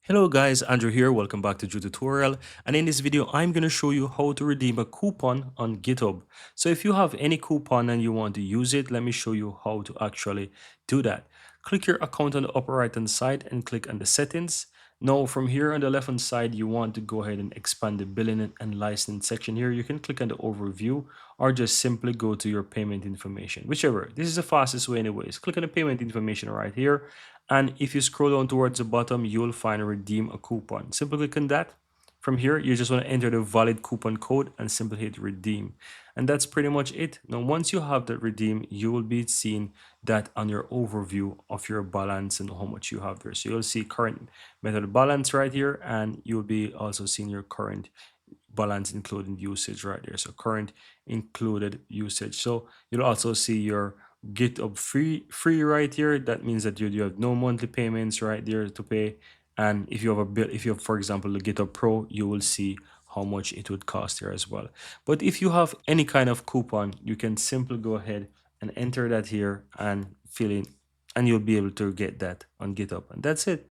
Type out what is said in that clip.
Hello guys, Andrew here. Welcome back to Drew Tutorial. And in this video, I'm going to show you how to redeem a coupon on GitHub. So if you have any coupon and you want to use it, let me show you how to actually do that. Click your account on the upper right hand side and click on the settings. Now from here on the left hand side, you want to go ahead and expand the billing and license section here. You can click on the overview or just simply go to your payment information, whichever. This is the fastest way anyways. Click on the payment information right here. And if you scroll down towards the bottom, you'll find redeem a coupon. Simply click on that. From here, you just want to enter the valid coupon code and simply hit redeem. And that's pretty much it. Now, once you have that redeem, you will be seeing that on your overview of your balance and how much you have there. So you'll see current method balance right here, and you'll be also seeing your current balance including usage right there. So current included usage. So you'll also see your GitHub free right here. That means that you have no monthly payments right there to pay. And if you have a bill, if you have, for example, the GitHub Pro, you will see how much it would cost here as well. But if you have any kind of coupon, you can simply go ahead and enter that here and fill in, and you'll be able to get that on GitHub. And that's it.